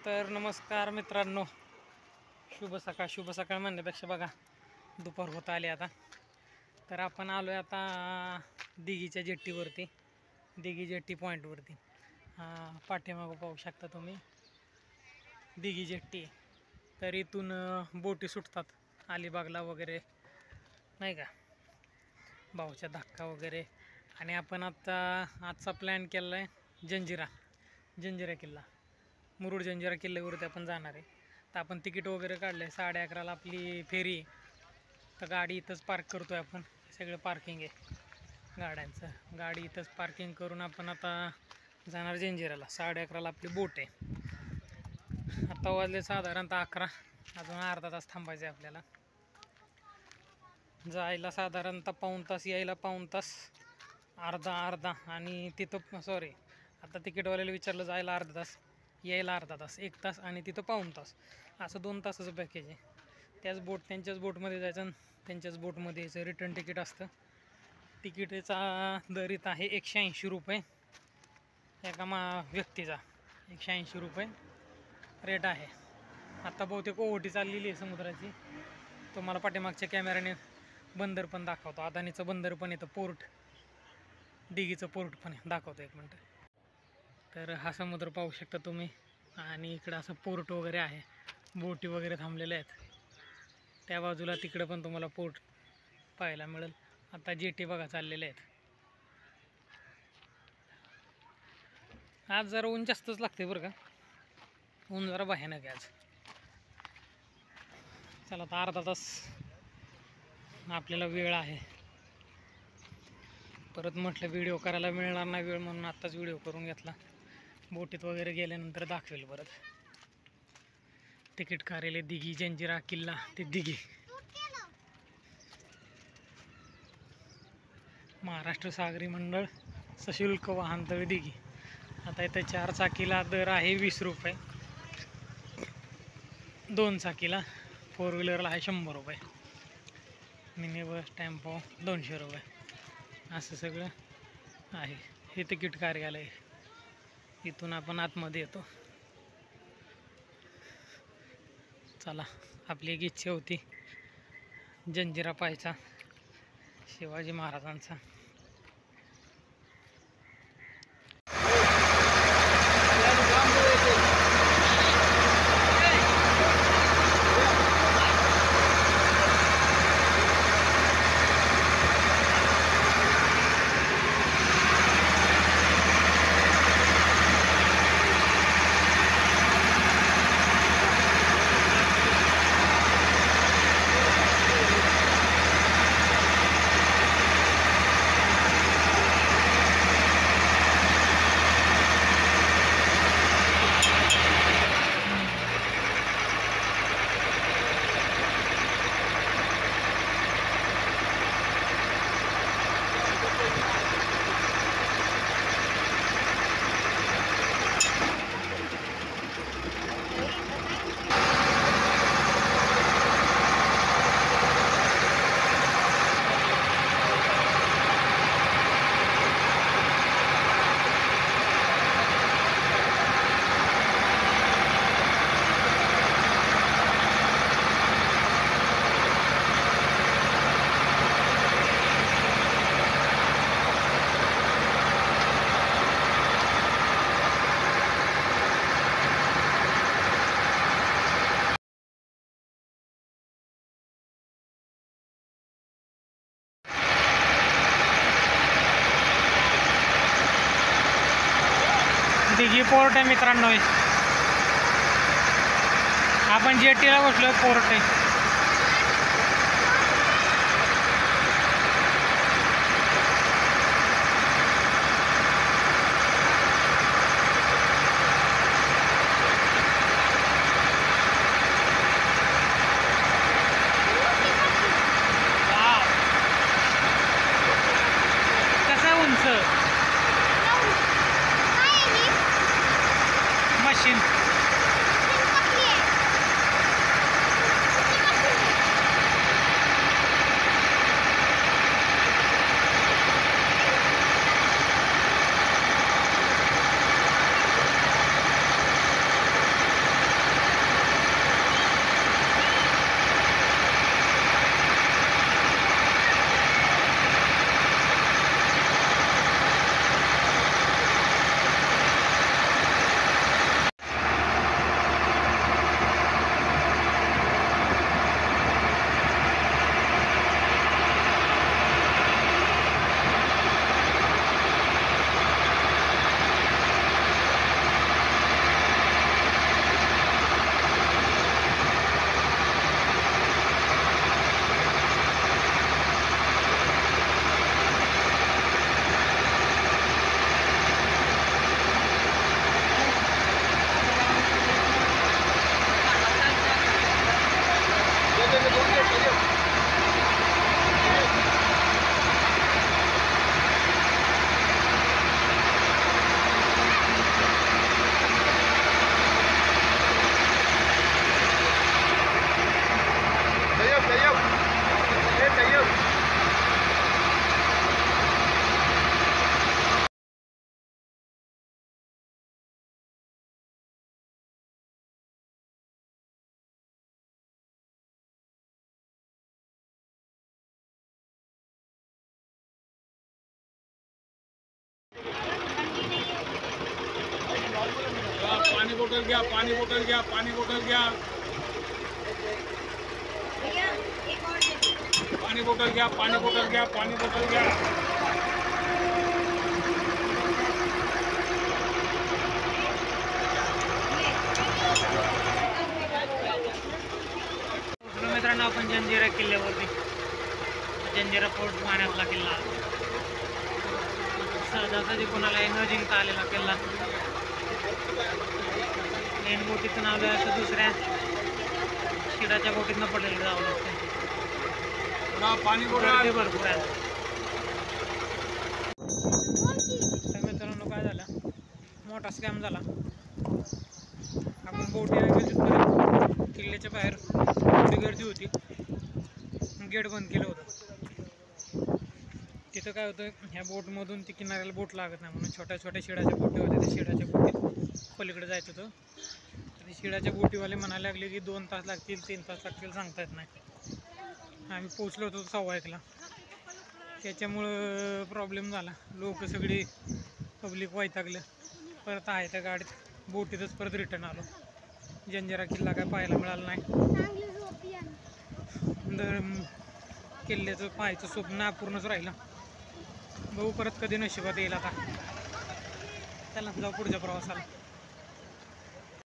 तर नमस्कार मित्रांनो, शुभ सकाळ म्हणण्यापेक्षा बघा दुपार होत आली आता. तर आपण आलो आहे आता दिघीच्या जेट्टीवरती, दिघी जेट्टी पॉईंटवरती. पाठीमागं पाहू शकता तुम्ही दिघी जेट्टी. तर इथून बोटी सुटतात अलिबागला वगैरे, नाही का, भाऊच्या धक्का वगैरे. आणि आपण आता आजचा प्लॅन केला आहे जंजिरा किल्ला, मुरुड जंजिरा किल्ल्यावरती आपण जाणार आहे. तर आपण तिकीट वगैरे काढलं आहे, 11:30ला आपली फेरी आहे. तर गाडी इथंच पार्क करतो आहे आपण, सगळं पार्किंग आहे गाड्यांचं. गाडी इथंच पार्किंग करून आपण आता जाणार जंजिराला. 11:30ला आपली बोट आहे. आता वाजले साधारणतः 11, अजून अर्धा तास थांबायचं आहे आपल्याला. जायला साधारणतः पाऊण तास, यायला पाऊण तास, अर्धा आणि तिथं आता तिकीटवाल्याला विचारलं, जायला अर्धा तास, यायला अर्धा तास, 1 तास आणि तिथं पाऊण तास, असं 2 तासाचं पॅकेज आहे. त्यांच्याच बोटमध्ये जायचं आणि त्यांच्याच बोटमध्ये यायचं. रिटर्न तिकीट असतं. तिकीटचा दर इथं आहे 180 रुपये एका व्यक्तीचा. 180 रुपये रेट आहे. आत्ता बहुतेक ओहोटी चाललेली आहे समुद्राची. तुम्हाला पाठीमागच्या कॅमेऱ्याने बंदर पण दाखवतो. अदानीचं बंदर पण येतं, पोर्ट, दिघीचं पोर्ट पण दाखवतो. 1 मिनटं. तर हा समुद्र पाहू शकता तुम्ही. आणि इकडं असं पोर्ट वगैरे आहे, बोटी वगैरे थांबलेल्या आहेत. त्या बाजूला तिकडं पण तुम्हाला पोर्ट पाहायला मिळेल. आता जेटी बघा चाललेल्या आहेत. आज जरा ऊन जास्तच लागते बरं का, ऊन जरा भयानक आहे आज. चला आता अर्धा तास आपल्याला वेळ आहे. परत म्हटलं व्हिडिओ करायला मिळणार नाही वेळ, म्हणून आत्ताच व्हिडिओ करून घेतला. बोटीत वगैरे गेल्यानंतर दाखवेल परत. तिकीट काढले दिघी जंजिरा किल्ला ते दिघी. महाराष्ट्र सागरी मंडळ सशुल्क वाहनतळ दिघी. आता इथं 4 चाकीला दर आहे 20 रुपये, 2 चाकीला 4 व्हीलरला आहे 100 रुपये, मिनी बस टेम्पो 200 रुपये, असं सगळं आहे. हे तिकीट कार्यालय. इथून आपण आतमध्ये येतो. चला, आपली एक इच्छा होती जंजिरा पाहायचा, शिवाजी महाराजांचा. दिघी पोर्ट आहे मित्रांनो. आपण जेटीला बसलो, पोर्ट आहे. कसं उंच मशीन. पानी बोतल गया, पानी बोतल गया, पानी बोतल गया, पानी बोतल गया, पानी बोतल गया, पानी बोतल गया। मित्रांनो आपण जंजिरा किल्ल्यावरती, जंजिरा फोर्ट पाण्यातला किल्ला, सहजासहजी कोणाला न जिंकता आलेला किल्ला, मेन बोटीतून आलं असं दुसऱ्या शिडाच्या बोटीतनं पडलेलं जावं लागतं, गर्दी भरपूर आहे. तर मित्रांनो काय झालं, मोठा स्कॅम झाला. आपण बोटी किल्ल्याच्या बाहेर एवढी गर्दी होती, गेट बंद केलं होतं. तिथं काय होतं, ह्या बोटमधून ती किनाऱ्याला बोट लागत नाही म्हणून छोट्या छोट्या शिडाच्या बोटी होत्या. त्या शिडाच्या बोटीत पलीकडे जायचं होतं. ते शिडाच्या बोटीवाले म्हणायला लागले की 2 तास लागतील, 3 तास लागतील, सांगता येत नाही. आम्ही पोचलो होतो 1:15ला. त्याच्यामुळं प्रॉब्लेम झाला. लोक सगळी पब्लिक वैतागलं. परत आहे त्या गाडीत बोटीतच परत रिटर्न आलो. जंजिरा किल्ला काय पाहायला मिळाला नाही. किल्ल्याचं पाहायचं स्वप्न अपूर्णच राहिलं. बघू परत कधी नशिबात येईल आता. चला जाऊ पुढच्या प्रवासाला.